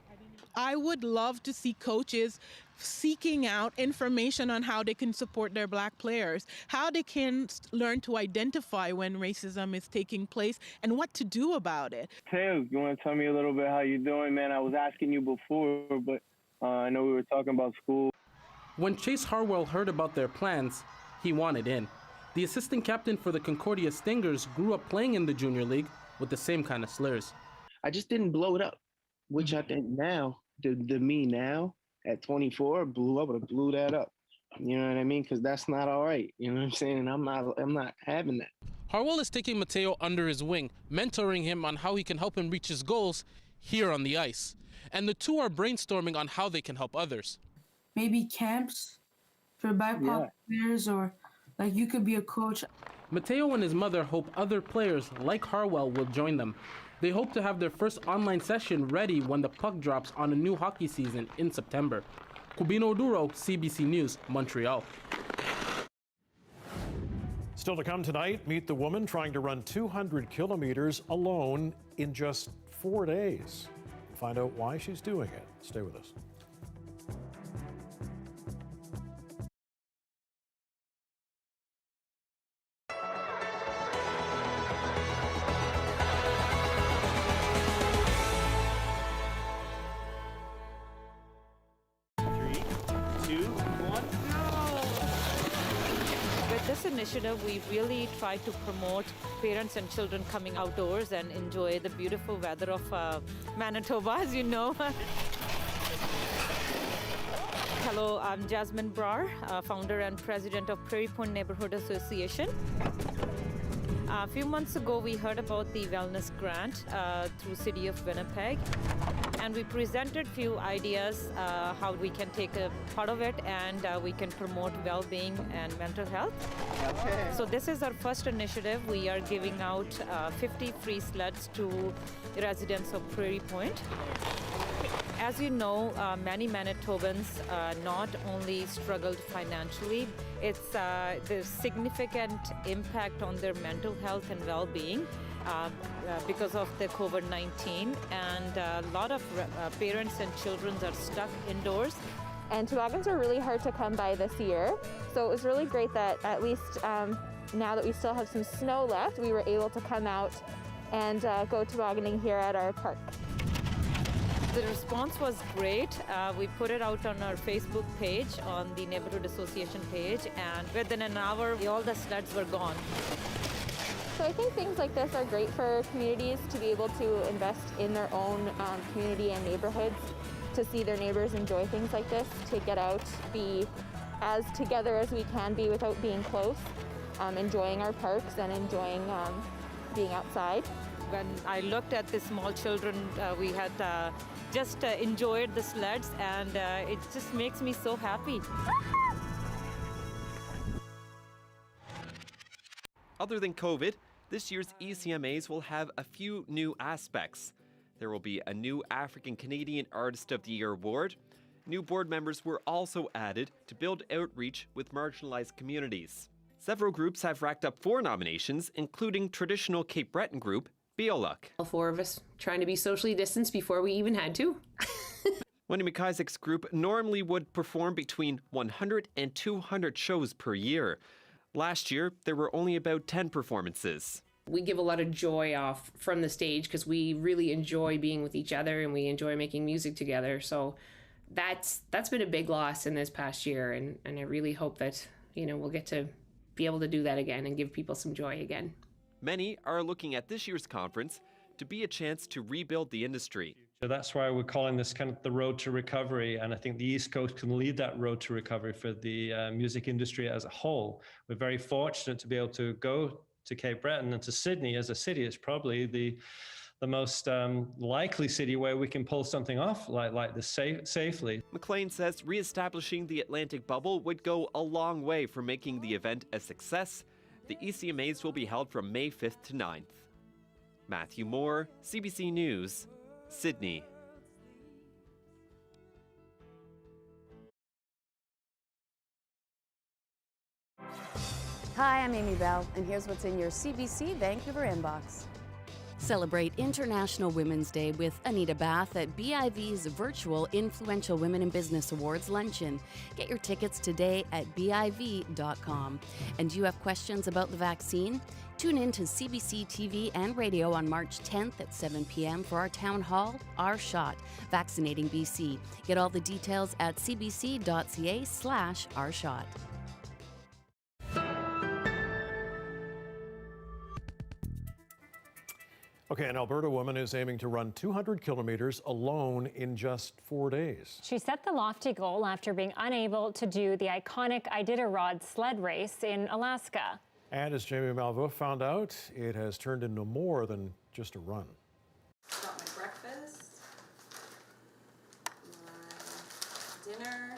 I would love to see coaches seeking out information on how they can support their black players, how they can learn to identify when racism is taking place and what to do about it. Tim, you want to tell me a little bit how you're doing, man? I was asking you before, but I know we were talking about school. When Chase Harwell heard about their plans, he wanted in. The assistant captain for the Concordia Stingers grew up playing in the junior league with the same kind of slurs. I just didn't blow it up, which I think now, the me now at 24 blew up, and blew that up. You know what I mean? Because that's not all right. You know what I'm saying? And I'm not having that. Harwell is taking Mateo under his wing, mentoring him on how he can help him reach his goals here on the ice. And the two are brainstorming on how they can help others. Maybe camps for BIPOC players, or like you could be a coach. Mateo and his mother hope other players like Harwell will join them. They hope to have their first online session ready when the puck drops on a new hockey season in September. Kwabena Aduro, CBC News, Montreal. Still to come tonight, meet the woman trying to run 200 kilometers alone in just 4 days. Find out why she's doing it. Stay with us. initiative, we really try to promote parents and children coming outdoors and enjoy the beautiful weather of Manitoba, as you know. Hello, I'm Jasmine Brar, founder and president of Prairie Point Neighborhood Association. A few months ago, we heard about the wellness grant through City of Winnipeg, and we presented few ideas how we can take a part of it and we can promote well-being and mental health. Okay. So this is our first initiative. We are giving out 50 free sleds to residents of Prairie Point. As you know, many Manitobans not only struggled financially, it's the significant impact on their mental health and well-being because of the COVID-19, and a lot of parents and children are stuck indoors. And toboggans are really hard to come by this year, so it was really great that at least now that we still have some snow left, we were able to come out and go tobogganing here at our park. The response was great. We put it out on our Facebook page, on the Neighborhood Association page, and within an hour, all the sleds were gone. So I think things like this are great for communities to be able to invest in their own community and neighborhoods, to see their neighbors enjoy things like this, to get out, be as together as we can be without being close, enjoying our parks and enjoying being outside. When I looked at the small children, we had just enjoyed the sleds, and it just makes me so happy. Other than COVID, this year's ECMAs will have a few new aspects. There will be a new African Canadian Artist of the Year award. New board members were also added to build outreach with marginalized communities. Several groups have racked up 4 nominations, including traditional Cape Breton group Beoluk. All 4 of us trying to be socially distanced before we even had to. Wendy McIsaac's group normally would perform between 100 and 200 shows per year. Last year, there were only about 10 performances. We give a lot of joy off from the stage because we really enjoy being with each other and we enjoy making music together. So that's been a big loss in this past year, and I really hope that, we'll get to be able to do that again and give people some joy again. Many are looking at this year's conference to be a chance to rebuild the industry. So that's why we're calling this kind of the road to recovery, and I think the East Coast can lead that road to recovery for the music industry as a whole. We're very fortunate to be able to go to Cape Breton and to Sydney as a city. It's probably the most likely city where we can pull something off like this safely. McLean says re-establishing the Atlantic bubble would go a long way for making the event a success. The ECMAs will be held from May 5th to 9th. Matthew Moore, CBC News, Sydney. Hi, I'm Amy Bell, and here's what's in your CBC Vancouver inbox. Celebrate International Women's Day with Anita Bathe at BIV's virtual Influential Women in Business Awards luncheon. Get your tickets today at BIV.com. And do you have questions about the vaccine? Tune in to CBC TV and radio on March 10th at 7 p.m. for our town hall, Our Shot, Vaccinating BC. Get all the details at cbc.ca/ourshot. Okay, an Alberta woman is aiming to run 200 kilometers alone in just 4 days. She set the lofty goal after being unable to do the iconic Iditarod sled race in Alaska. And as Jamie Malveaux found out, it has turned into more than just a run. Got my breakfast, my dinner.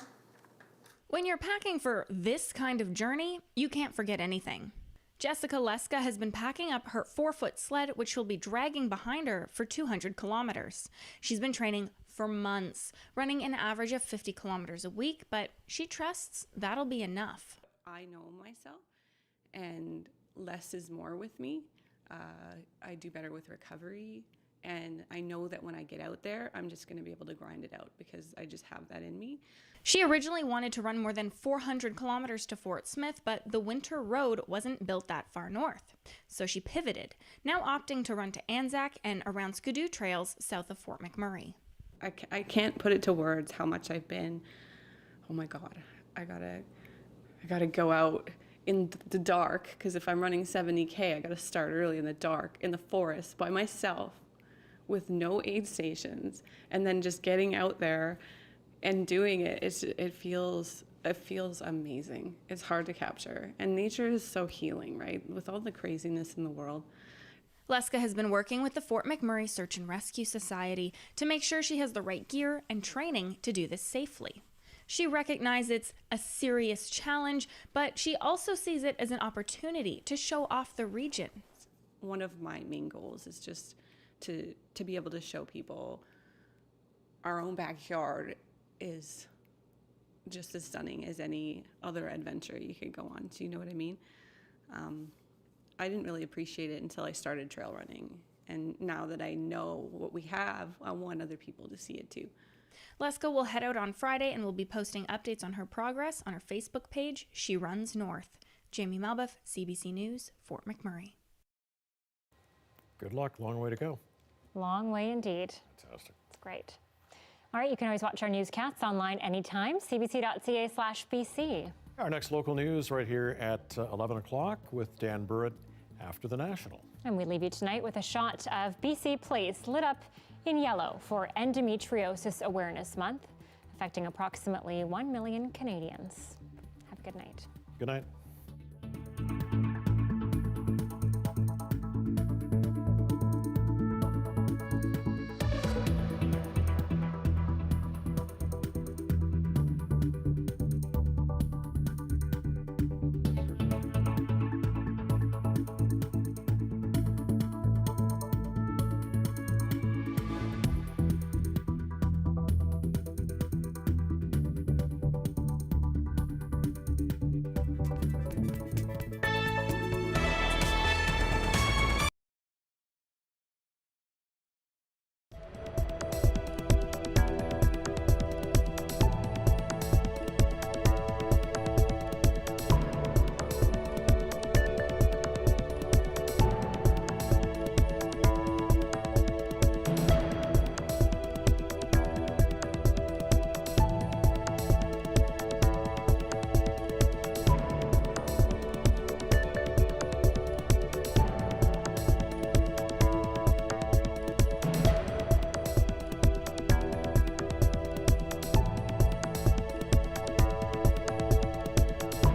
When you're packing for this kind of journey, you can't forget anything. Jessica Leska has been packing up her 4-foot sled, which she'll be dragging behind her for 200 kilometers. She's been training for months, running an average of 50 kilometers a week, but she trusts that'll be enough. I know myself, and less is more with me. I do better with recovery, and I know that when I get out there, I'm just going to be able to grind it out because I just have that in me. She originally wanted to run more than 400 kilometers to Fort Smith, but the winter road wasn't built that far north. So she pivoted, now opting to run to Anzac and around Skidoo trails south of Fort McMurray. I can't put it to words how much I've been, oh my God, I gotta go out in the dark, because if I'm running 70K, I got to start early in the dark, in the forest, by myself, with no aid stations, and then just getting out there and doing it. It feels amazing. It's hard to capture. And nature is so healing, right? With all the craziness in the world. Leska has been working with the Fort McMurray Search and Rescue Society to make sure she has the right gear and training to do this safely. She recognizes it's a serious challenge, but she also sees it as an opportunity to show off the region. One of my main goals is just to be able to show people our own backyard is just as stunning as any other adventure you could go on. Do you know what I mean? I didn't really appreciate it until I started trail running. And now that I know what we have, I want other people to see it too. Leska will head out on Friday and will be posting updates on her progress on her Facebook page, She Runs North. Jamie Malbuff, CBC News, Fort McMurray. Good luck. Long way to go. Long way indeed. Fantastic. It's great. All right, you can always watch our newscasts online anytime, cbc.ca/BC. Our next local news right here at 11 o'clock with Dan Burritt after the National. And we leave you tonight with a shot of BC Place lit up in yellow for Endometriosis Awareness Month, affecting approximately 1 million Canadians. Have a good night. Good night.